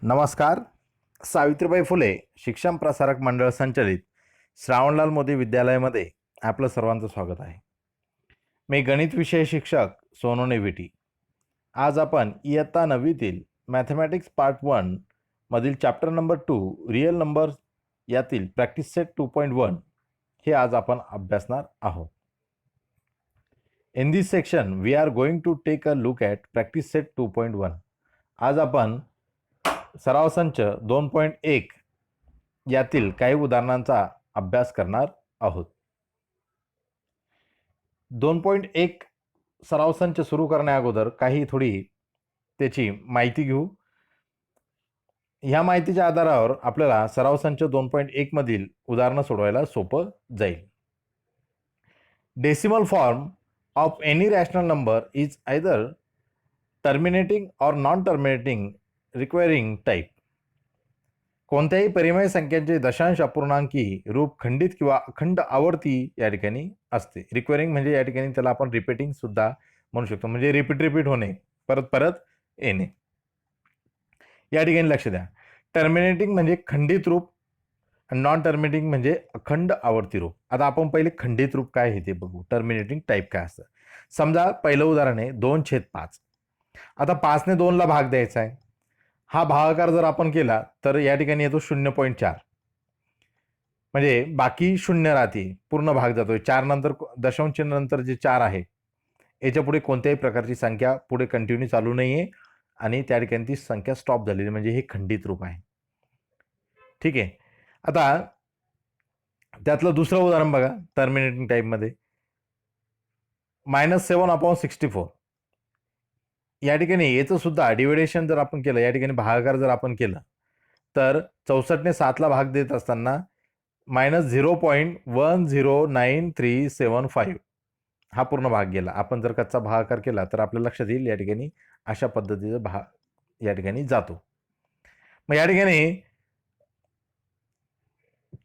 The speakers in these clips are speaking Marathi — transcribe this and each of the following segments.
नमस्कार. सावित्रीबाई फुले शिक्षण प्रसारक मंडळ संचलित श्रावणलाल मोदी विद्यालयामध्ये आपलं सर्वांचं स्वागत आहे. मी गणित विषय शिक्षक सोनू विटी. आज आपण इयत्ता 9वीतील मॅथमॅटिक्स पार्ट 1 मधील चॅप्टर नंबर 2 रियल नंबर्स यातील प्रॅक्टिस सेट 2.1 हे आज आपण अभ्यासणार आहोत. In this section we are going to take a look at practice set 2.1. आज आपण सराव संच 2.1 यातील काही उदाहरणांचा अभ्यास करणार आहोत. 2.1 सराव संच सुरू करण्या अगोदर काही थोडी त्याची माहिती घेऊ. ह्या माहितीच्या आधारावर आपल्याला सराव संच 2.1 मधील उदाहरणं सोडवायला सोपं जाईल. Decimal form of any rational number is either terminating और नॉन टर्मिनेटिंग रिक्वायरिंग टाईप. कोणत्याही परिमेय संख्यांचे दशांश अपूर्णांकी रूप खंडित किंवा अखंड आवर्ती या ठिकाणी असते. रिक्वायरिंग म्हणजे या ठिकाणी त्याला आपण रिपीटिंग सुद्धा म्हणू शकतो, म्हणजे रिपीट होणे, परत परत येणे. या ठिकाणी लक्ष द्या. टर्मिनेटिंग म्हणजे खंडित रूप, नॉन टर्मिनेटिंग म्हणजे अखंड आवर्ती रूप. आता आपण पहिले खंडित रूप काय आहे ते बघू. टर्मिनेटिंग टाईप काय असतं. समजा पहिलं उदाहरण आहे 2/5. आता 5 ने 2 ला भाग द्यायचा आहे. हा भागाकार जर आपण केला तर या ठिकाणी येतो 0.4, म्हणजे बाकी शून्य राहते, पूर्ण भाग जातोय. 4 नंतर दशांश चिन्ह नंतर जे 4 आहे याच्या पुढे कोणत्याही प्रकारची संख्या पुढे कंटिन्यू चालू नाहीये आणि त्या ठिकाणी ती संख्या स्टॉप झालेली, म्हणजे हे खंडित रूप आहे. ठीक आहे. आता त्यातलं दुसरं उदाहरण बघा टर्मिनेटिंग टाईपमध्ये -7/64. या ठिकाणी याचं सुद्धा डिव्हिडेशन जर आपण केलं, या ठिकाणी भागाकार जर आपण केलं तर 64 ने 7 ला भाग देत असताना -0.109375 हा पूर्ण भाग गेला. आपण जर कच्चा भागाकार केला तर आपल्या लक्षात येईल या ठिकाणी अशा पद्धतीचा भाग या ठिकाणी जातो. मग या ठिकाणी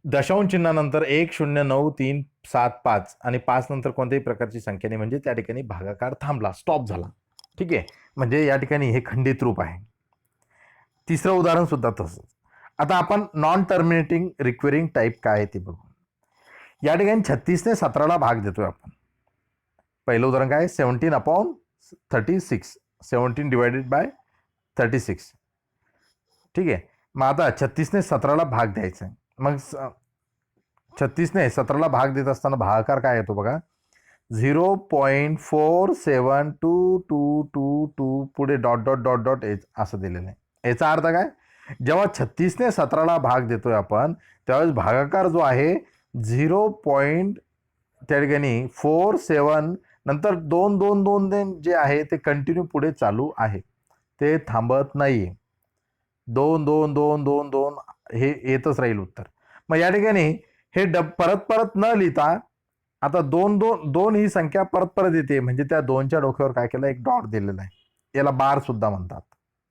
दशांश चिन्हानंतर 109,375 आणि 5 नंतर कोणत्याही प्रकारची संख्या नाही, म्हणजे त्या ठिकाणी भागाकार थांबला, स्टॉप झाला. ठीक आहे, म्हणजे या ठिकाणी हे खंडित रूप आहे. तिसरं उदाहरण सुद्धा तसंच. आता आपण नॉन टर्मिनेटिंग रिक्वायरिंग टाईप काय आहे ते बघू. या ठिकाणी 36 ने 17 ला भाग देतोय आपण. पहिलं उदाहरण काय, 17/36, 17 डिवायडेड बाय 36. ठीक आहे. मग आता 36 ने 17 ला भाग द्यायचा आहे. मग 36 ने 17 ला भाग देत असताना भागाकार काय येतो बघा, 0.472222 पुढे डॉट डॉट डॉट डॉट असं दिलेलं आहे. याचा अर्थ काय, जेव्हा 36 ने 17 ला भाग देतोय आपण त्यावेळेस भागाकार जो आहे 0. त्या ठिकाणी 47 नंतर 2 जे आहे ते कंटिन्यू पुढे चालू आहे, ते थांबत नाहीये. 2 हे येतच राहील उत्तर. मग या ठिकाणी हे परत परत न लिहिता आता 2 ही संख्या परत परत येते, म्हणजे त्या 2च्या डोक्यावर काय केलं, एक डॉट दिलेला आहे. याला बार सुद्धा म्हणतात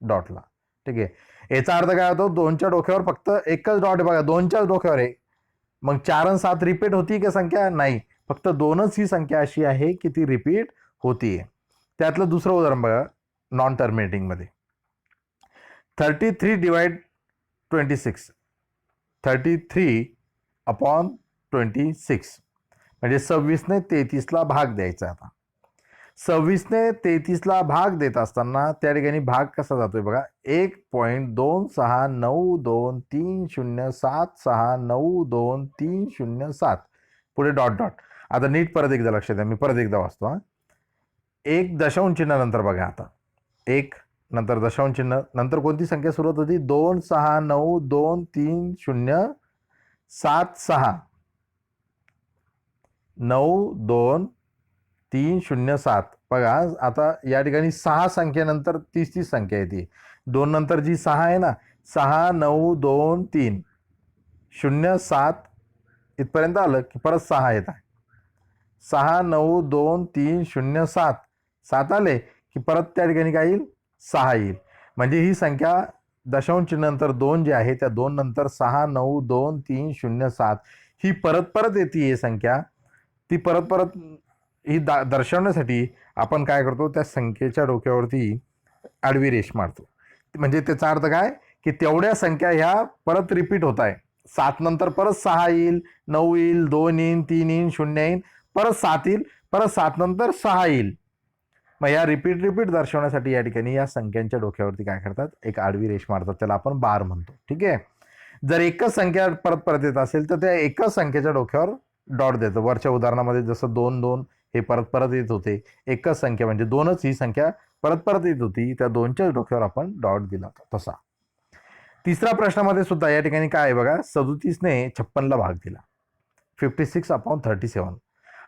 डॉटला. ठीक आहे. याचा अर्थ काय होतो, 2च्या डोक्यावर फक्त एकच डॉट आहे बघा, 2च्याच डोक्यावर आहे. मग 4 आणि 7 रिपीट होती का संख्या, नाही, फक्त 2च ही संख्या अशी आहे की ती रिपीट होतीये. त्यातलं दुसरं उदाहरण बघा नॉन टर्मिनेटिंग मध्ये 33/26, 33/26 म्हणजे 26 ने 33 ला भाग द्यायचा. आता 26 ने 33 ला भाग देत असताना त्या ठिकाणी भाग कसा जातोय बघा, 1.26923076923007 पुढे डॉट डॉट. आता नीट परत एकदा लक्षात द्या, मी परत एकदा वाचतो. 1 दशांश चिन्ह नंतर बघा, आता 1 नंतर दशांश चिन्ह नंतर कोणती संख्या सुरुवात होती, 2692307 92307. बघा आता या ठिकाणी 6 संख्येनंतर 30 संख्या येते. 2 नंतर जी 6 आहे ना, 6923007 इथपर्यंत आलं की परत 6 येत आहे. 6923007 7 आले की परत त्या ठिकाणी काय येईल, 6 येईल. म्हणजे ही संख्या दशांश नंतर 2 जे आहे त्या 2 नंतर 6923007 ही परत परत येते. ही संख्या ती परत परत ही दर्शवण्यासाठी आपण काय करतो, त्या संख्येच्या डोक्यावरती आडवी रेष मारतो. म्हणजे त्याचा अर्थ काय की तेवढ्या संख्या ह्या परत रिपीट होत आहे. 7 नंतर परत 6 येईल, 9 येईल, 2 येईल, 3 येईल, 0 येईल, परत 7 येईल, परत 7 नंतर 6 येईल. मग या रिपीट दर्शवण्यासाठी या ठिकाणी या संख्यांच्या डोक्यावरती काय करतात, एक आडवी रेष मारतात, त्याला आपण बार म्हणतो. ठीक आहे. जर एकच संख्या परत परत येत असेल तर त्या एकच संख्येच्या डोक्यावर डॉट देतं. वरच्या उदाहरणामध्ये जसं 2 2 हे परत परत येत होते, एकच संख्या म्हणजे 2च ही संख्या परत परत येत होती, त्या 2च्याच डोक्यावर आपण डॉट दिला होता तसा. तिसऱ्या प्रश्नामध्ये सुद्धा या ठिकाणी काय आहे बघा, 37ने 56ला भाग दिला, 56/37.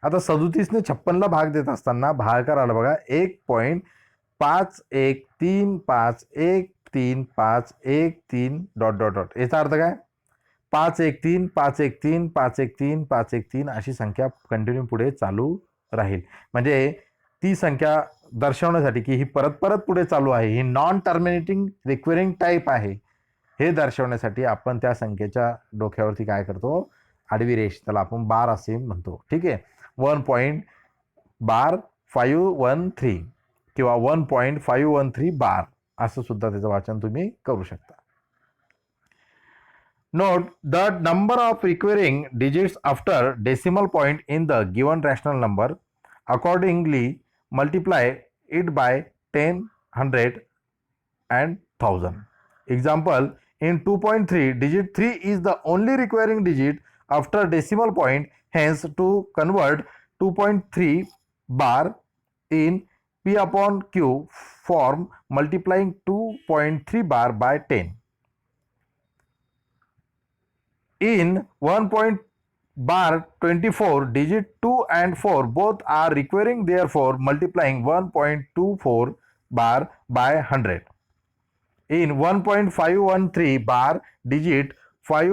आता 37ने 56ला भाग देत असताना भागाकाराला बघा 1.51351313 डॉट डॉट डॉट. याचा अर्थ काय, 513 513 513 513 अशी संख्या कंटिन्यू पुढे चालू राहील. म्हणजे ती संख्या दर्शवण्यासाठी की ही परत परत पुढे चालू आहे, ही नॉन टर्मिनेटिंग रिक्वेरिंग टाईप आहे, हे दर्शवण्यासाठी आपण त्या संख्येच्या डोक्यावरती काय करतो, आडवी रेष, त्याला आपण बार असे म्हणतो. ठीक आहे. 1.513 किंवा 1.513 बार असं सुद्धा त्याचं वाचन तुम्ही करू शकता. Note the number of recurring digits after decimal point in the given rational number. Accordingly, multiply it by 10, 100 and 1000. Example, in 2.3, digit 3 is the only recurring digit after decimal point. Hence, to convert 2.3 bar in P upon Q form, multiplying 2.3 bar by 10. In 1.24, digit 2 and 4 both are recurring, therefore multiplying 1.24 bar by 100. In 1.513 bar, digit 5,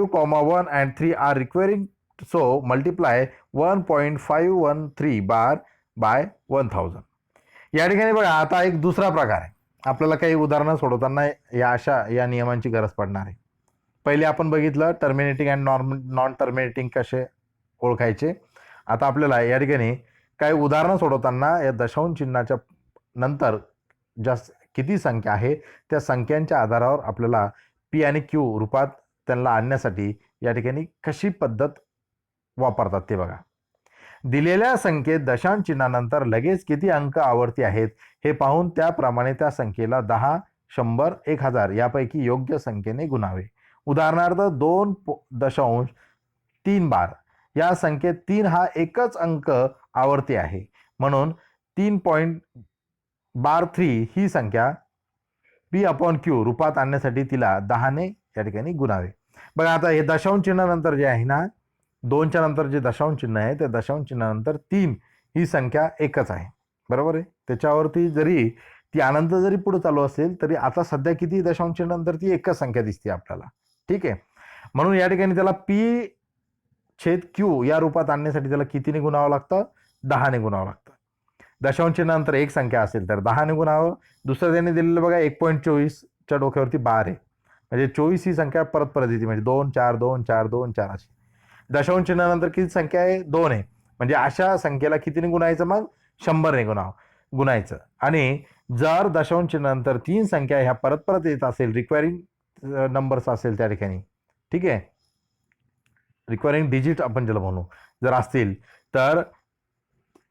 1 and 3 are recurring, so multiply 1.513 bar by 1000. या ठिकाणी बघा, आता एक दुसरा प्रकार आहे. आपल्याला काही उदाहरणं सोडवताना या नियमांची गरज पडणार आहे. पहिले आपण बघितलं टर्मिनेटिंग अँड नॉन टर्मिनेटिंग कसे ओळखायचे. आता आपल्याला या ठिकाणी काही उदाहरणं सोडवताना या दशांश चिन्हाच्या नंतर जास्त किती संख्या आहे त्या संख्यांच्या आधारावर आपल्याला पी आणि क्यू रूपात त्यांना आणण्यासाठी या ठिकाणी कशी पद्धत वापरतात ते बघा. दिलेल्या संख्येत दशांश चिन्हानंतर लगेच किती अंक आवर्ती आहेत हे पाहून त्याप्रमाणे त्या संख्येला 10, 100, 1000 यापैकी योग्य संख्येने गुणावे. उदाहरणार्थ 2.3 बार या संख्येत 3 हा एकच अंक आवर्ती आहे, म्हणून 3.3 ही संख्या पी अपॉन क्यू रूपात आणण्यासाठी तिला 10ने या ठिकाणी गुणावे. बघा, आता हे दशांश चिन्हानंतर जे आहे ना, 2च्या नंतर जे दशांश चिन्ह आहे त्या दशांश चिन्हानंतर 3 ही संख्या एकच आहे, बरोबर आहे. त्याच्यावरती जरी ती अनंत जरी पुढे चालू असेल तरी आता सध्या किती दशांश चिन्हानंतर ती एकच संख्या दिसते आपल्याला. ठीक आहे. म्हणून या ठिकाणी त्याला पी छेद क्यू या रूपात आणण्यासाठी त्याला कितीने गुणावं लागतं, 10ने गुणावं लागतं. दशांश चिन्हानंतर एक संख्या असेल तर 10ने गुणावं. दुसरं त्यांनी दिलेलं बघा 1.24च्या डोक्यावरती बार आहे, म्हणजे 24 ही संख्या परत परत येते, म्हणजे 2 4 2 4 2 4 अशी. दशांश चिन्हानंतर किती संख्या आहे, 2 आहे, म्हणजे अशा संख्येला कितीने गुणायचं, मग 100ने गुणायचं. आणि जर दशांश चिन्हानंतर 3 संख्या ह्या परत परत येत असेल, रिक्वायरिंग नंबर्स असेल त्या ठिकाणी, ठीक आहे, रिक्वायरिंग डिजिट आपण ज्याला म्हणू, जर असतील तर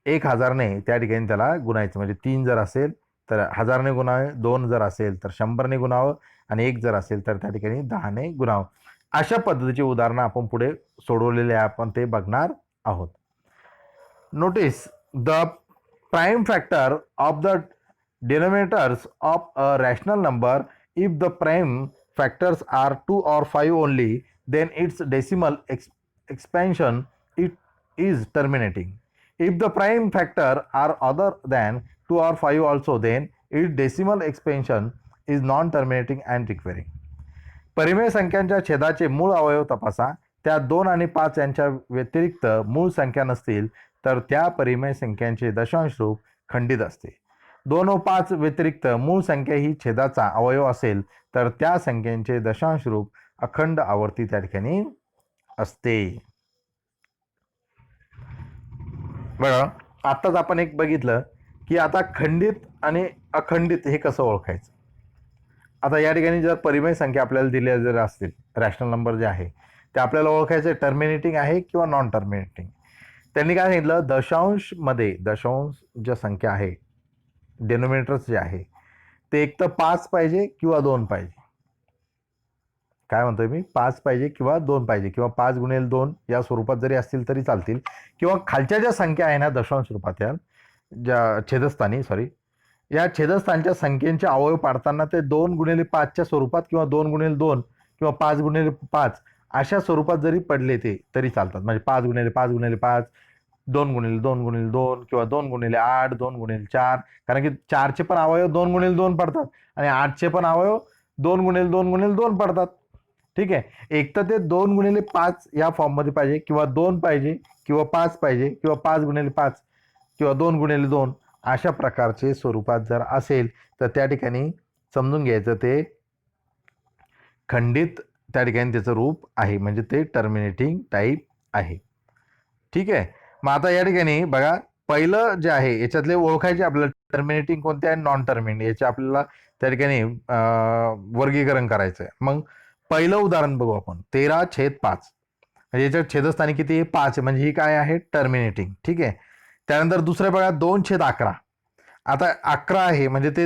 1000ने त्या ठिकाणी त्याला गुणायचं. म्हणजे 3 जर असेल तर 1000ने गुणावे, 2 जर असेल तर 100ने गुणावं, आणि 1 जर असेल तर त्या ठिकाणी 10ने गुणावं. अशा पद्धतीची उदाहरणं आपण पुढे सोडवलेले आपण ते बघणार आहोत. Notice the prime factor of the denominators of a rational number. If the prime factors are 2 or 5 only, then its decimal expansion is terminating. If the prime factor are other than 2 or 5 also, then its decimal expansion is non-terminating and recurring. परिमेय संख्यांच्या छेदाचे मूळ अवयव तपासा. त्या 2 आणि 5 यांच्या व्यतिरिक्त मूळ संख्या नसतील तर त्या परिमेय संख्यांचे दशांश रूप खंडित असते. 2 व 5 व्यतिरिक्त मूळ संख्या ही छेदाचा अवयव असेल तर त्या संख्येचे दशांश रूप अखंड आवर्ती त्या ठिकाणी असते. बघा, आताच आपण एक बघितलं की आता खंडित आणि अखंडित हे कसं ओळखायचं. आता या ठिकाणी जर परिमेय संख्या आपल्याला दिल्या जर असतील, रॅशनल नंबर जे आहे ते आपल्याला ओळखायचे टर्मिनेटिंग आहे किंवा नॉन टर्मिनेटिंग. त्यांनी काय सांगितलं, दशांशमध्ये दशांश ज्या संख्या आहे, डेनोमिनेटर्स जे आहे ते एक तर 5 पाहिजे किंवा 2 पाहिजे. काय म्हणतोय मी, 5 पाहिजे किंवा 2 पाहिजे, किंवा 5 गुणिले 2 या स्वरूपात जरी असतील तरी चालतील, किंवा खालच्या ज्या संख्या आहे ना दशांश रूपात, या ज्या छेदस्थानी या छेदस्थानच्या संख्येचे अवयव पाडताना ते 2 गुणिले 5च्या स्वरूपात किंवा 2 गुणिले 2 किंवा 5 गुणिले 5 अशा स्वरूपात जरी पडले ते तरी चालतात. म्हणजे 5 गुणिले 5 गुणिले 5, 2 गुणिले 2 गुणिले 2 किंवा 2 गुणिले 8, 2 गुणिले 4, कारण की 4चे पण अवयव 2 गुणिले 2 पडतात आणि 8चे पण अवयव 2 गुणिले 2 गुणिले 2 पडतात. ठीक आहे. एक तर ते 2 गुणिले 5 या फॉर्ममध्ये पाहिजे, किंवा 2 पाहिजे, किंवा 5 पाहिजे, किंवा 5 गुणिले 5 किंवा 2 गुणिले 2 अशा प्रकारचे स्वरूपात जर असेल तर त्या ठिकाणी समजून घ्यायचं ते खंडित त्या ठिकाणी त्याचं रूप आहे, म्हणजे ते टर्मिनेटिंग टाईप आहे. ठीक आहे. मग आता या ठिकाणी बघा, पहिलं जे आहे याच्यातले ओळखायचे आपल्याला टर्मिनेटिंग कोणते आहे, नॉन टर्मिनेटिंग, याचे आपल्याला त्या ठिकाणी वर्गीकरण करायचं आहे. मग पहिलं उदाहरण बघू आपण, 13/5. म्हणजे याच्यात छेदस्थानी किती आहे, 5 आहे, म्हणजे ही काय आहे, टर्मिनेटिंग. ठीक आहे. त्यानंतर दुसरं बघा, 2/11. आता 11 आहे, म्हणजे ते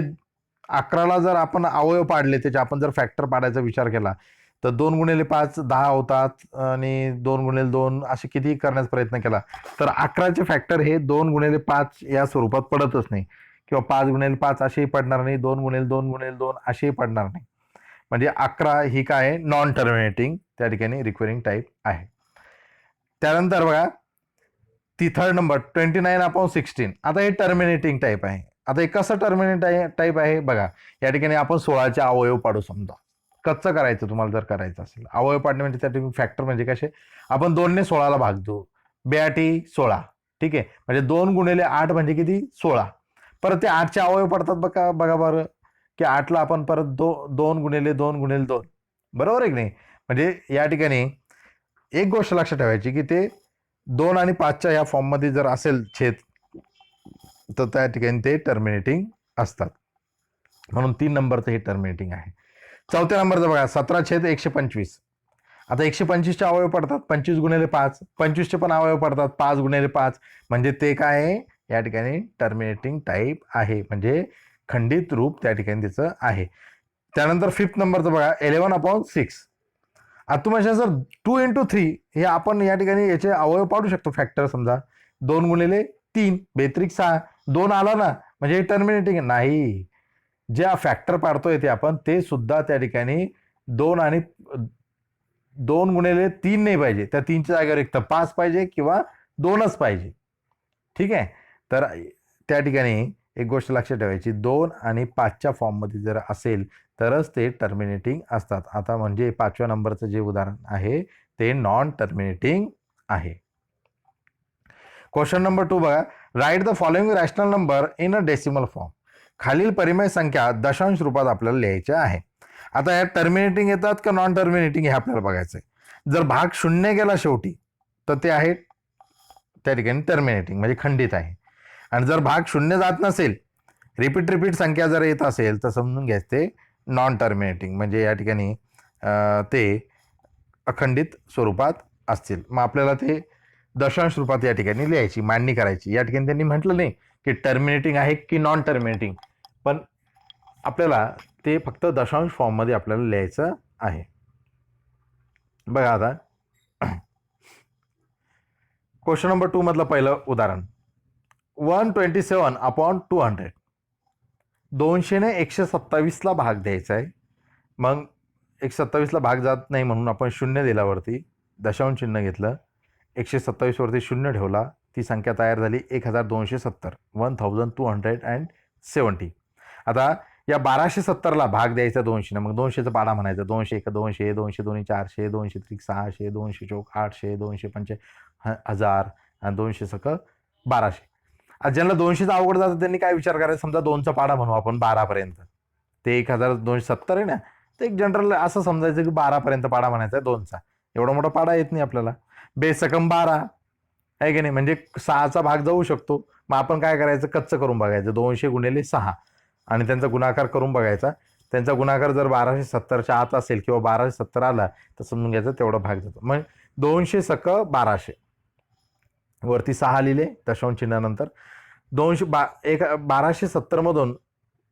11ला जर आपण अवयव पाडले, त्याचे आपण जर फॅक्टर पाडायचा विचार केला तर 2 गुणिले 5 10 होतात, आणि 2 गुणिले 2 असे किती करण्याचा प्रयत्न केला तर 11चे फॅक्टर हे 2 गुणिले 5 या स्वरूपात पडतच नाही, किंवा 5 गुणिले 5 असेही पडणार नाही, 2 गुणिले 2 गुणिले 2 असेही पडणार नाही. म्हणजे 11 ही काय आहे, नॉन टर्मिनेटिंग त्या ठिकाणी रिक्वेरिंग टाईप आहे. त्यानंतर बघा, ती थर्ड नंबर 29/16. आता हे टर्मिनेटिंग टाईप आहे. आता हे कसं टर्मिनेट टाईप आहे बघा, या ठिकाणी आपण 16चे अवयव पाडू. समजा कच्चं करायचं तुम्हाला जर करायचं असेल, अवयव पाडणे म्हणजे त्या ठिकाणी फॅक्टर म्हणजे कसे, आपण 2ने 16ला भाग देऊ, 2 16. ठीक आहे. म्हणजे 2 गुणिले 8 म्हणजे किती, 16. परत ते 8चे अवयव पडतात बघा बघा बरं, की 8ला आपण परत 2 गुणिले 2 गुणिले 2, बरोबर आहे की नाही. म्हणजे या ठिकाणी एक गोष्ट लक्षात ठेवायची की ते 2 आणि 5च्या या फॉर्ममध्ये जर असेल छेद तर त्या ठिकाणी ते टर्मिनेटिंग असतात. म्हणून 3 नंबरचं हे टर्मिनेटिंग आहे. चौथ्या नंबरचं बघा, 17/125. आता 125चे अवयव पडतात 25 गुणिले 5, 25चे पण अवयव पडतात 5 गुणिले 5, म्हणजे ते काय आहे, या ठिकाणी टर्मिनेटिंग टाईप आहे, म्हणजे खंडित रूप त्या ठिकाणी त्याचं आहे. त्यानंतर 5th नंबरचं बघा, 11/6. आता तुम्हाला सर 2 × 3 हे आपण या ठिकाणी याचे अवयव पाडू शकतो फॅक्टर. समजा 2 गुणिले 3 बेत्रिक 6, 2 आला ना, म्हणजे हे टर्मिनेटिंग नाही. जे फॅक्टर पाडतोय ते आपण ते सुद्धा त्या ठिकाणी 2 आणि 2 गुणिले 3 नाही पाहिजे, त्या 3च्या जागेवर एक तर 5 पाहिजे किंवा 2च पाहिजे. ठीक आहे. तर त्या ठिकाणी एक गोष्ट लक्षात ठेवायची, 2 आणि 5च्या फॉर्ममध्ये जर असेल तरच ते टर्मिनेटिंग असतात. आता म्हणजे 5व्या नंबरचं जे उदाहरण आहे ते नॉन टर्मिनेटिंग आहे. क्वेश्चन नंबर 2 बघा, write the following rational number in a decimal form. खालील परिमेय संख्या दशांश रूपात आपल्याला लिहायच्या आहे. आता या टर्मिनेटिंग येतात का नॉन टर्मिनेटिंग हे आपल्याला बघायचं आहे. जर भाग 0 गेला शेवटी तर ते आहे त्या ठिकाणी टर्मिनेटिंग, म्हणजे खंडित आहे. आणि जर भाग 0 जात नसेल, रिपीट संख्या जर येत असेल तर समजून घ्यायचं ते नॉन टर्मिनेटिंग, म्हणजे या ठिकाणी ते अखंडित स्वरूपात असतील. मग आपल्याला ते दशांश रूपात या ठिकाणी लिहायची, मांडणी करायची. या ठिकाणी त्यांनी म्हटलं नाही की टर्मिनेटिंग आहे की नॉन टर्मिनेटिंग, पण आपल्याला ते फक्त दशांश फॉर्ममध्ये आपल्याला लिहायचं आहे. बघा आता क्वेश्चन नंबर 2 मधलं पहिलं उदाहरण, 127/200. 200ने 127ला भाग द्यायचा आहे. मग 127ला भाग जात नाही म्हणून आपण 0 दिल्यावरती दशांश चिन्ह घेतलं, 127 वरती 0 ठेवला, ती संख्या तयार झाली 1270, 1270. आता या 1270ला भाग द्यायचा 200, मग 200चा पाडा म्हणायचा, 200 1 200, 200 2 400, 200 3 600, 200 4 800, 255 1000 आणि 200 सक 1200. आज ज्यांना 200चा अवघड जातं त्यांनी काय विचार करायचा, समजा 2चा पाडा म्हणू आपण 12पर्यंत, ते 1270 आहे ना, तर एक जनरल असं समजायचं की 12पर्यंत पाडा म्हणायचा आहे 2चा. एवढा मोठा पाडा येत नाही आपल्याला, बेस सकम 12 आहे की नाही, म्हणजे 6चा भाग जाऊ शकतो. मग आपण काय करायचं, कच्चं करून बघायचं, 200 गुणिले 6 आणि त्यांचा गुणाकार करून बघायचा. त्यांचा गुणाकार जर 1270च्या आत असेल किंवा 1270 आला तर समजून घ्यायचं तेवढा भाग जातो. मग 200 सक 1200 वरती 6 लिहिले दशांश चिन्हानंतर. 1270 मधून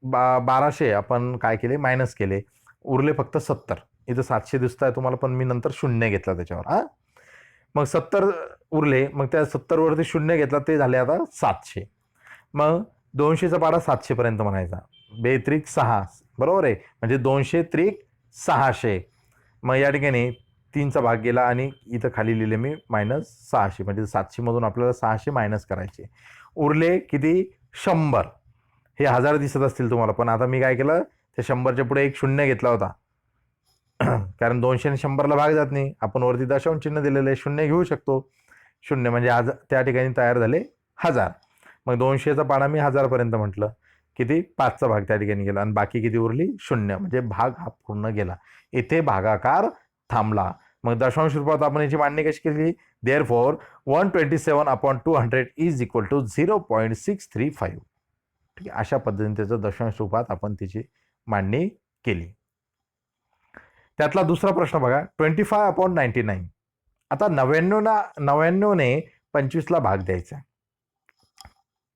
1200 आपण काय केले, मायनस केले, उरले फक्त 70. इथं 700 दिसत आहे तुम्हाला, पण मी नंतर शून्य घेतला त्याच्यावर. मग 70 उरले, मग त्या 70 वरती शून्य घेतला, ते झाले आता 700. मग 200चा पाडा 700 पर्यंत म्हणायचा. 2 त्रिक 6 बरोबर आहे, म्हणजे 200 त्रिक 600. मग या ठिकाणी 3चा भाग गेला आणि इथं खाली लिहिले मी -600, म्हणजे 700 मधून आपल्याला 600 मायनस करायचे. उरले किती, 100. हे 1000 दिसत असतील तुम्हाला, पण आता मी काय केलं, त्या 100च्या पुढे एक शून्य घेतला होता. कारण 200 आणि 100ला भाग जात नाही, आपण वरती दशांश चिन्ह दिलेलं आहे, शून्य घेऊ शकतो. शून्य म्हणजे आज त्या ठिकाणी तयार झाले 1000. मग 200चा पाडा मी 1000 पर्यंत म्हटलं, किती, 5चा भाग त्या ठिकाणी गेला आणि बाकी किती उरली, शून्य, म्हणजे भाग हा पूर्ण गेला. इथे भागाकार थांबला. मग दशांश रूपात आपण याची मांडणी कशी केली, देअरफॉर 127/200 इज इक्वल टू 0.635. ठीक आहे, अशा पद्धतीने त्याचं दशांश रूपात आपण त्याची मांडणी केली. त्यातला दुसरा प्रश्न बघा, 25/99. आता 99ने 25ला भाग द्यायचा.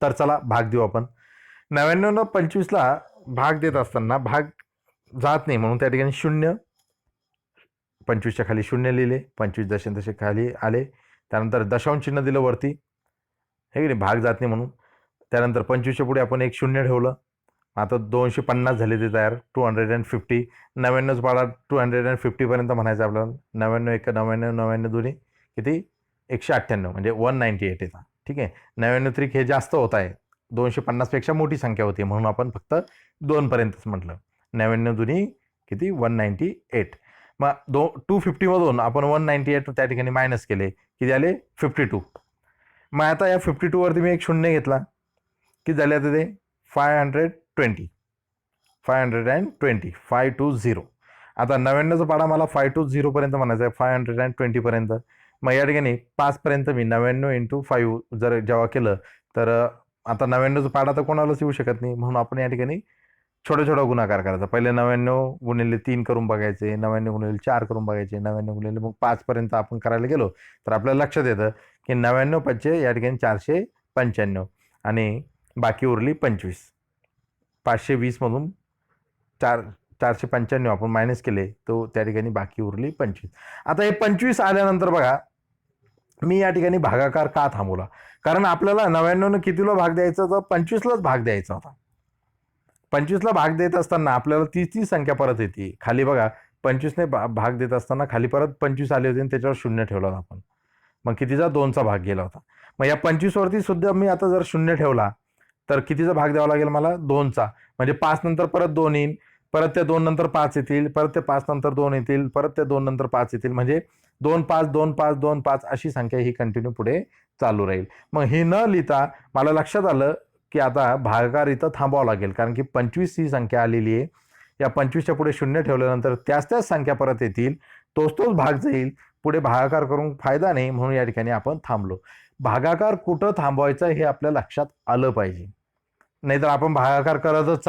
तर चला भाग देऊ आपण. 99 25ला भाग देत असताना भाग जात नाही म्हणून त्या ठिकाणी शून्य, 25च्या खाली शून्य लिहिले, 25 दशांश खाली आले, त्यानंतर दशांश चिन्ह दिलं वरती, हे की नाही, भाग जात नाही म्हणून. त्यानंतर 25च्या पुढे आपण एक शून्य ठेवलं. आता 250 झाले ते तयार, 250. 99चा पाडा 250 पर्यंत म्हणायचं आपल्याला. 99 1 99, 99 2 किती, 198, म्हणजे 198 येतात. ठीक आहे, 99 त्रिक हे जास्त होत आहे, 250 पेक्षा मोठी संख्या होती, म्हणून आपण फक्त 2 पर्यंतच म्हटलं. 99 2 किती, 198. मग 250 मधून आपण 198 त्या ठिकाणी मायनस केले, किती आले, 52. मग आता या 52 वरती मी एक शून्य घेतला, किती झाले आता ते, 520. 520. आता 99चा पाडा मला 520 पर्यंत म्हणायचा आहे, 520 पर्यंत. मग या ठिकाणी 5 पर्यंत मी 99 × 5 जर जेव्हा केलं तर आता 99चा पाडा तर कोणालाच येऊ शकत नाही, म्हणून आपण या ठिकाणी छोटा छोटा गुणाकार करायचा. पहिले 99 गुणिले 3 करून बघायचे, 99 गुणिले 4 करून बघायचे, 99 गुणिले मग 5 पर्यंत आपण करायला गेलो तर आपल्याला लक्षात येतं की 99 5 या ठिकाणी 495 आणि बाकी उरली 25. 520 मधून 495 आपण मायनस केले, तो त्या ठिकाणी बाकी उरली 25. आता हे 25 आल्यानंतर बघा, मी या ठिकाणी भागाकार का थांबवला, कारण आपल्याला 99 कितीला भाग द्यायचा होता, 25लाच भाग द्यायचा होता. 25ला भाग देत असताना आपल्याला ती संख्या परत येते खाली बघा. 25ने भाग देत असताना खाली परत 25 आले होते आणि त्याच्यावर शून्य ठेवला होता आपण. मग कितीचा, 2चा भाग गेला होता. मग या 25 वरती सुद्धा मी आता जर शून्य ठेवला तर कितीचा भाग द्यावा लागेल मला, 2चा. म्हणजे 5 नंतर परत 2 येईल, परत त्या 2 नंतर 5 येतील, परत त्या 5 नंतर 2 येतील, परत त्या 2 नंतर 5 येतील, म्हणजे 2 5 2 5 2 5 अशी संख्या ही कंटिन्यू पुढे चालू राहील. मग हे न लिहिता मला लक्षात आलं की आता भागाकार इथं थांबावं लागेल, कारण की 25 ही संख्या आलेली आहे. या 25च्या पुढे शून्य ठेवल्यानंतर त्याच संख्या परत येतील, तोच भाग जाईल, पुढे भागाकार करून फायदा नाही, म्हणून या ठिकाणी आपण थांबलो. भागाकार कुठं थांबवायचा हे आपल्या लक्षात आलं पाहिजे, नाहीतर आपण भागाकार करतच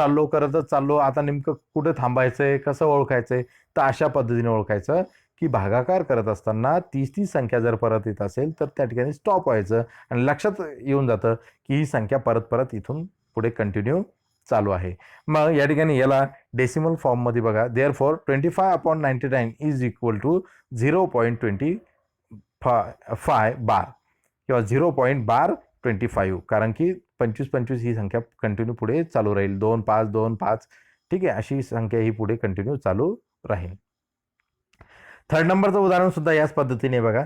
चाललो. आता नेमकं कुठं थांबायचंय, कसं ओळखायचंय, तर अशा पद्धतीने ओळखायचं की भागाकार करत असताना ती संख्या जर परत येत असेल तर त्या ठिकाणी स्टॉप व्हायचं आणि लक्षात येऊन जातं की ही संख्या परत इथून पुढे कंटिन्यू चालू आहे. मग या ठिकाणी याला डेसिमल फॉर्ममध्ये बघा, देअरफॉर 25/99 इज इक्वल टू 0.25 बार किंवा 0.25, कारण की 25 ही संख्या कंटिन्यू पुढे चालू राहील. 2 5 2 5 ठीक आहे, अशी संख्या ही पुढे कंटिन्यू चालू राहील. थर्ड नंबरचं उदाहरण सुद्धा याच पद्धतीने बघा,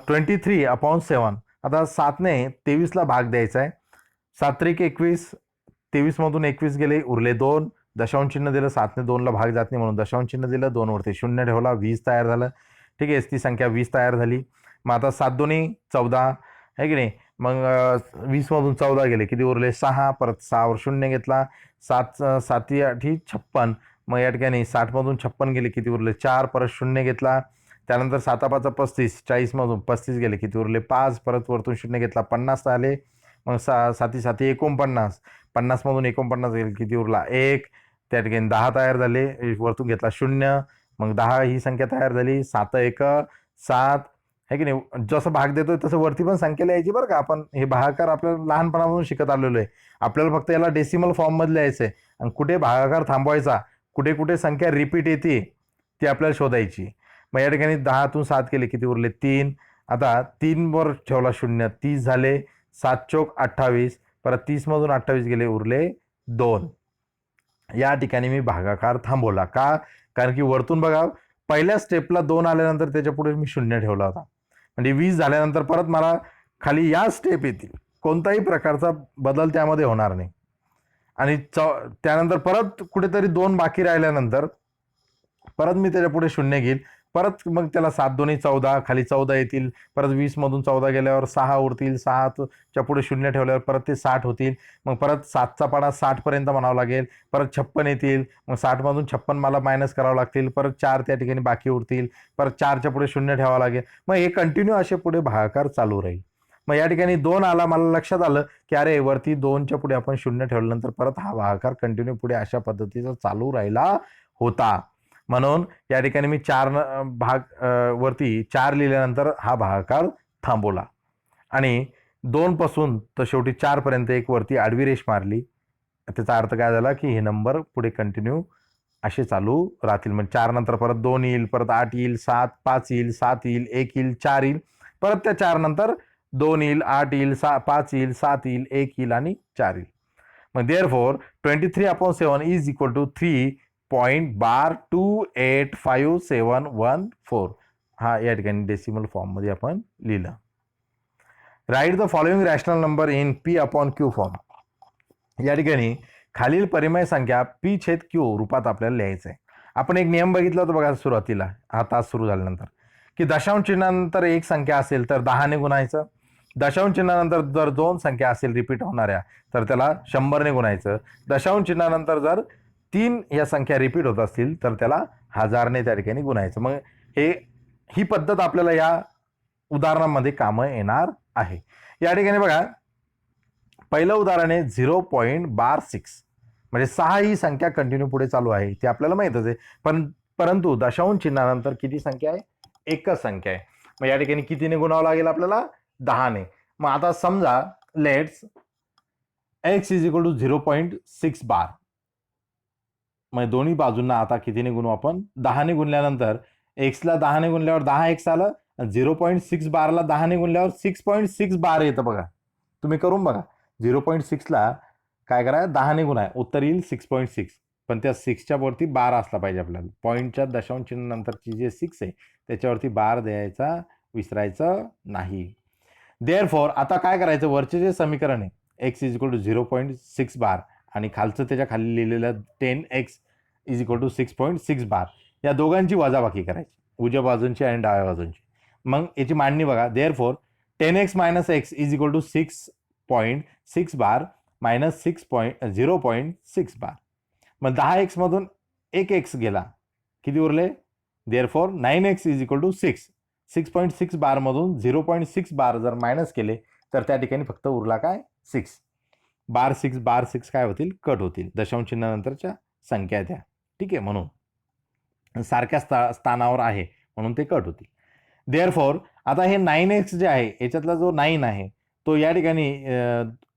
23/7. आता 7ने 23ला भाग द्यायचा आहे. 7 त्रिक 21, 23 मधून 21 गेले, उरले 2. दशांश चिन्ह दिलं, 7ने 2ला भाग जात नाही म्हणून दशांश चिन्ह दिलं, 2 वरती शून्य ठेवला, 20 तयार झालं. ठीक आहे, ती संख्या 20 तयार झाली. मग आता 7 2 14 आहे की नाही, मग 20 मधून 14 गेले, किती उरले 6, परत 6 वर शून्य घेतला, 7 7 8 56. मग या ठिकाणी 60 मधून 56 गेले, किती उरले 4, परत शून्य घेतला. त्यानंतर 7 5 35, 40 मधून 35 गेले, किती उरले 5, परत वरतून शून्य घेतला, 50 आले. मग 7 7 49, 50 मधून 49 गेले, किती उरला 1, त्या ठिकाणी 10 तयार झाले, वरतून घेतला 0, मग 10 ही संख्या तयार झाली, 7 एक 7 आहे की नाही. जसं भाग देतोय तसं वरती पण संख्या यायची बरं का. आपण हे भागाकार आपल्याला लहानपणापासून शिकत आलेलो आहे. आपल्याला फक्त याला डेसिमल फॉर्ममध्ये लिहायचं आहे आणि कुठे भागाकार थांबवायचा, कुठे कुठे संख्या रिपीट येते ती आपल्याला शोधायची. मग या ठिकाणी 10तून 7 केले, किती उरले 3. आता 3 वर ठेवला 0, 30 झाले, 7 चोक 28, परत 30 मधून 28 गेले, उरले 2. या ठिकाणी मी भागाकार थांबवला. का? कारण की वरतून बघा पहिल्या स्टेपला 2 आल्यानंतर त्याच्या पुढे मी 0 ठेवला होता. म्हणजे 20 झाल्यानंतर परत मला खाली या स्टेप येतील, कोणताही प्रकारचा बदल त्यामध्ये होणार नाही. आणि त्यानंतर परत कुठेतरी 2 बाकी राहिल्यानंतर परत मी त्याच्या पुढे 0 घेईल, परत मग त्याला 7 दोन्ही 14, खाली 14 येतील, परत 20 मधून 14 गेल्यावर 6 उरतील, 6च्या पुढे 0 ठेवल्यावर परत ते 60 होतील, मग परत 7चा पाडा 60 पर्यंत म्हणावं लागेल, परत 56 येतील, मग 60 मधून 56 मला मायनस करावं लागतील, परत 4 त्या ठिकाणी बाकी उरतील, परत 4च्या पुढे 0 ठेवावं लागेल. मग हे कंटिन्यू असे पुढे भागाकार चालू राहील. मग या ठिकाणी 2 आला, मला लक्षात आलं की अरे वरती 2च्या पुढे आपण 0 ठेवल्यानंतर परत हा भागाकार कंटिन्यू पुढे अशा पद्धतीचा चालू राहिला होता. म्हणून या ठिकाणी मी 4 वरती 4 लिहिल्यानंतर हा भागाकार थांबवला आणि 2 पासून तर शेवटी 4 पर्यंत एक वरती आडवी रेष मारली. त्याचा अर्थ काय झाला की हे नंबर पुढे कंटिन्यू असे चालू राहतील. म्हणजे 4 नंतर परत 2 येईल, परत 8 येईल, 7 5 येईल, 7 येईल, 1 येईल, 4 येईल, परत त्या 4 नंतर 2 येईल, 8 येईल, 5 येईल, 7 येईल, 1 येईल आणि 4 येईल. मग देअरफॉर 23/7 इज इक्वल टू 3.2855714. हा या ठिकाणी डेसिमल फॉर्ममध्ये आपण लिहिलं. Write the following rational number in P/Q form. या ठिकाणी खालील परिमेय संख्या P/Q रूपात आपल्याला लिहायचं आहे. आपण एक नियम बघितला होता बघा सुरुवातीला, हा तास सुरू झाल्यानंतर, की दशांश चिन्हानंतर एक संख्या असेल तर 10 ने गुणायचं. दशांश चिन्हानंतर जर 2 संख्या असेल रिपीट होणाऱ्या तर त्याला 100 ने गुणायचं. दशांश चिन्हानंतर जर 3 या संख्या रिपीट होत असतील तर त्याला 1000 ने त्या ठिकाणी गुणायचं. मग ही पद्धत आपल्याला या उदाहरणामध्ये कामं येणार आहे. या ठिकाणी बघा पहिलं उदाहरण आहे 0.12 म्हणजे 6 ही संख्या कंटिन्यू पुढे चालू आहे, ते आपल्याला माहितच आहे. परंतु दशांश चिन्हानंतर किती संख्या आहे? एकच संख्या आहे. मग या ठिकाणी कितीने गुणावं लागेल आपल्याला? 10 ने. मग आता समजा let's x is equal to 0.6 bar. मग दोन्ही बाजूंना आता कितीने गुणू आपण? 10 ने गुणल्यानंतर x ला 10 ने गुणल्यावर 10x आलं, 0.6 बारला 10 ने गुणल्यावर 6.6 बार येतं बघा. तुम्ही करून बघा. 0.6 ला काय करा? 10 ने गुणा, उत्तर येईल 6.6. पण त्या 6च्या वरती बार असला पाहिजे आपल्याला. पॉईंटच्या दशांश चिन्ह नंतरची जे 6 आहे त्याच्यावरती बार द्यायचा विसरायचं नाही. देअरफॉर आता काय करायचं? वरचे जे समीकरण आहे x इज इक्वल टू 0.6 बार आणि खालचं त्याच्या खाली लिहिलेलं 10x इज इक्वल टू 6.6 बार, या दोघांची वजाबाकी करायची, उजव्या बाजूंची आणि डाव्या बाजूंची. मग याची मांडणी बघा. Therefore 10x minus x is equal to 6.6 bar minus 0.6 bar. मग 10x मधून 1x गेला, किती उरले? Therefore 9x is equal to 6.6 bar मधून 0.6 बार जर मायनस केले तर त्या ठिकाणी फक्त उरला काय? 6 बार. 6 काय होतील? कट होतील. दशांश चिन्हानंतरच्या संख्या त्या, ठीक आहे, म्हणून सारख्या स्थानावर आहे म्हणून ते कट होतील. देअरफॉर आता हे 9x जे आहे याच्यातला जो 9 आहे तो या ठिकाणी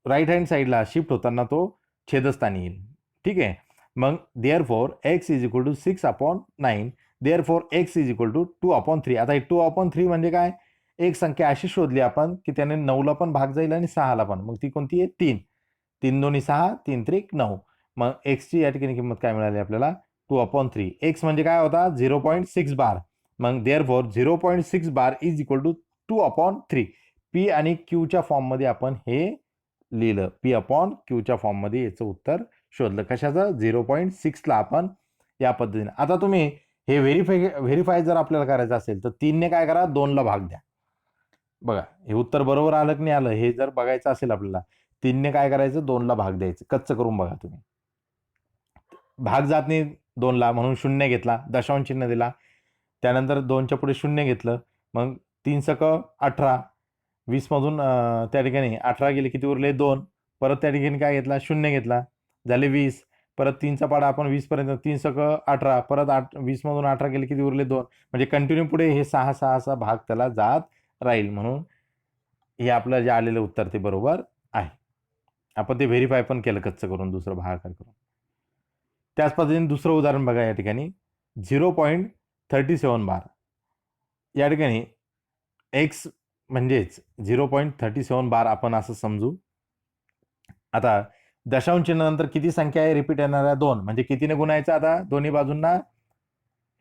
राईट हँड साईडला शिफ्ट होताना तो छेदस्थानी येईल, ठीक आहे. मग therefore x is equal to 6/9. Therefore x is equal to 2/3. आता हे 2/3 म्हणजे काय? एक संख्या अशी शोधली आपण की त्याने 9ला पण भाग जाईल आणि 6ला पण. मग ती कोणती आहे? 3. 3 दोन्ही 6, 3 त्रिक 9. मग x ची या ठिकाणी किंमत काय मिळाली आपल्याला? 2/3. x म्हणजे काय होता? 0.6 बार. मग therefore 0.6 bar is equal to 2/3. P आणि Qच्या फॉर्ममध्ये आपण हे लिहिलं. P/Qच्या फॉर्ममध्ये याचं उत्तर शोधलं. कशाचं? 0.6ला आपण या पद्धतीने. आता तुम्ही हे व्हेरीफाय जर आपल्याला करायचं असेल तर 3 ने काय करा? 2ला भाग द्या. बघा हे उत्तर बरोबर आलं की नाही आलं हे जर बघायचं असेल आपल्याला, 3 ने काय करायचं? 2ला भाग द्यायचं. कच्चं करून बघा तुम्ही. भाग जात नाही 2ला म्हणून 0 घेतला, दशांश चिन्ह दिला, त्यानंतर 2च्या पुढे 0 घेतलं, मग 3 सक 18, 20 मधून त्या ठिकाणी 18 गेले, किती उरले? 2. परत त्या ठिकाणी काय घेतला? 0 घेतला, झाले 20. परत 3चा पाडा आपण 20 पर्यंत, 3 सक 18, परत 20 मधून 18 गेले किती उरले 2, म्हणजे कंटिन्यू पुढे हे 6 भाग त्याला जात राहील. म्हणून हे आपलं जे आलेलं उत्तर ते बरोबर आहे. आपण ते व्हेरीफाय पण केलं कच्चं करून, दुसरं भागाकार करून. त्याच पद्धतीने दुसरं उदाहरण बघा या ठिकाणी 0.37 बार. या ठिकाणी एक्स म्हणजेच 0.37 बार आपण असं समजू. आता दशांश चिन्हानंतर किती संख्या आहे रिपीट येणाऱ्या? 2. म्हणजे कितीने गुणायचं आता दोन्ही बाजूंना?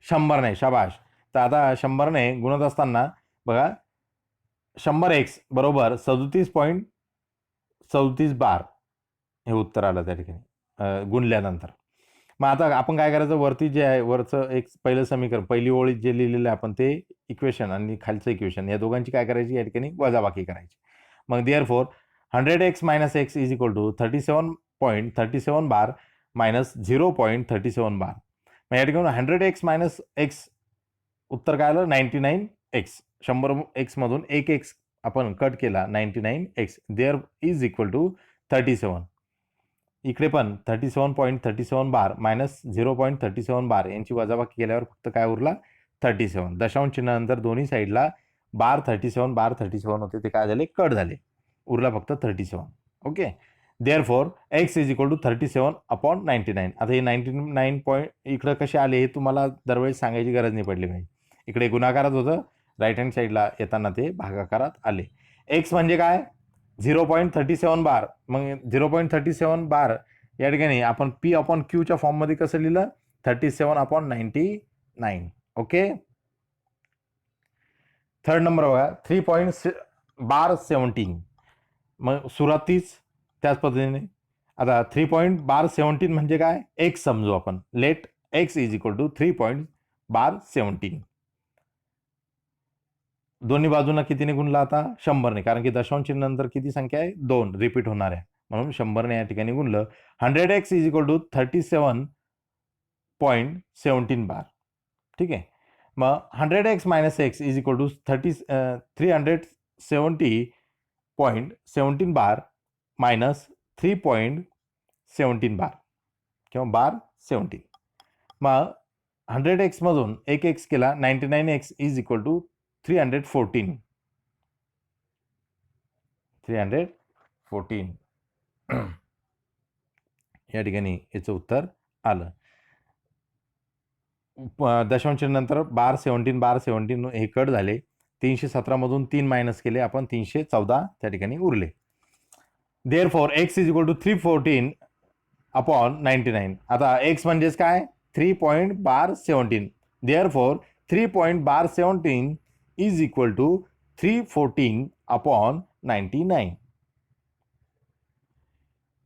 100ने. शाबाश. तर आता 100ने गुणत असताना बघा 100x बरोबर 37.37 बार हे उत्तर आलं त्या ठिकाणी गुणल्यानंतर. मग आता आपण काय करायचं, वरती जे आहे वरचं एक पहिलं समीकरण, पहिली ओळीत जे लिहिलेलं आहे आपण ते इक्वेशन आणि खालचं इक्वेशन, या दोघांची काय करायची या ठिकाणी वजाबाकी करायची. मग therefore 100x - x is equal to 37.37 bar minus 0.37 bar. मग या ठिकाणी 100x - x उत्तर काय आलं? 99x. 100x मधून 1x आपण कट केला, 99x. There is equal to 37. इकडे पण 37.37 बार मायनस 0.37 बार यांची वजाबाकी केल्यावर फक्त काय उरला? 37. दशांश चिन्हानंतर दोन्ही साईडला बार 37 होते, ते काय झाले? कट झाले. उरला फक्त 37. Okay. Therefore x is equal to 37/99. आता हे 99 पॉईंट इकडं कसे आले हे तुम्हाला दरवेळेस सांगायची गरज नाही पडली पाहिजे. इकडे गुणाकारात होतं, राईट हँड साईडला येताना ते भागाकारात आले. x म्हणजे काय? 0.37 बार. मग 0.37 बार या ठिकाणी आपण P/Q फॉर्ममध्ये कसं लिहिलं? 37/99. ओके. थर्ड नंबर बघा 3.17. मग सुरुवातीच त्याच पद्धतीने आता 3.17 म्हणजे काय? x समजू आपण. Let x is equal to 3.17. दोन्ही बाजूंना कितीने गुणला आता? 100ने, कारण की दशांश चिन्हानंतर किती संख्या आहे? 2 रिपीट होणार आहे, म्हणून 100ने या ठिकाणी गुणलं. 100x is equal to 37.17 bar. ठीक आहे. मग 100x - x is equal to 370.17 bar minus 3.17 bar किंवा बार 17. मग 100x मधून 1x केला, 99x इज इक्वल टू 314. या ठिकाणी याचं उत्तर आलं. दशांश चिन्हानंतर बार 17 हे कट झाले. 317 मधून 3 मायनस केले आपण, 314 त्या ठिकाणी उरले. Therefore x is equal to 314/99. आता x म्हणजेच काय? 3.17. Therefore 3.17 is equal to 314/99.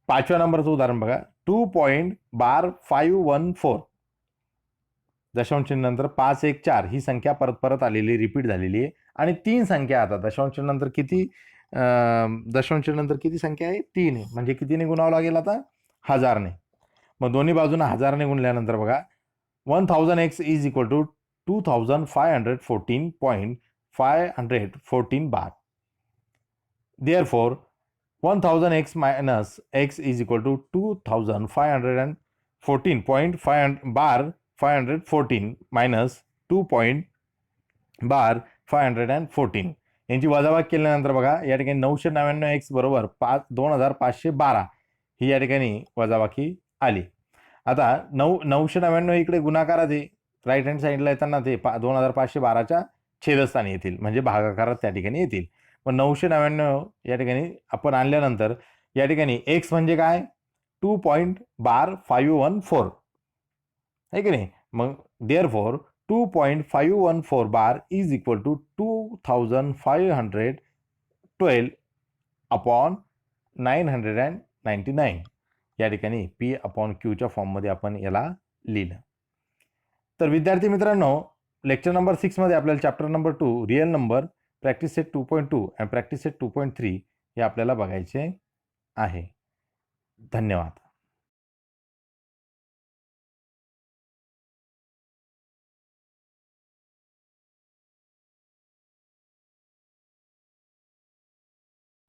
पाचव्या नंबरचं उदाहरण बघा 2.514. दशांश चिन्हानंतर 5, 1, 4 ही संख्या परत परत आलेली, रिपीट झालेली आहे. आणि 3 संख्या आता दशांश चिन्हानंतर किती? दशांश चिन्हानंतर किती संख्या आहे? 3 आहे. म्हणजे कितीने गुणावं लागेल आता? 1000ने. मग दोन्ही बाजूंना 1000ने गुणल्यानंतर बघा 1000x is equal to 2514.514 bar. Therefore 1000x - x is equal to 2514.5 bar 514 minus 2.514 यांची वजाबाकी केल्यानंतर बघा या ठिकाणी 999x बरोबर 2512 ही या ठिकाणी वजाबाकी आली. आता 999 इकडे गुणाकारात आहे, राईट हँड साईडला येताना ते 2512च्या छेदस्थानी येतील, म्हणजे भागाकारात त्या ठिकाणी येतील. पण 999 या ठिकाणी आपण आणल्यानंतर या ठिकाणी x म्हणजे काय? 2.514 आहे की नाही? मग therefore 2.514 bar is equal to 2512/999 या ठिकाणी P/Qच्या फॉर्ममध्ये आपण याला लिहिलं. तर विद्यार्थी मित्रांनो, लेक्चर नंबर 6 मध्ये आपल्याला chapter number 2 real number practice set 2.2 आणि प्रॅक्टिस सेट 2.3 हे आपल्याला बघायचे आहे. धन्यवाद.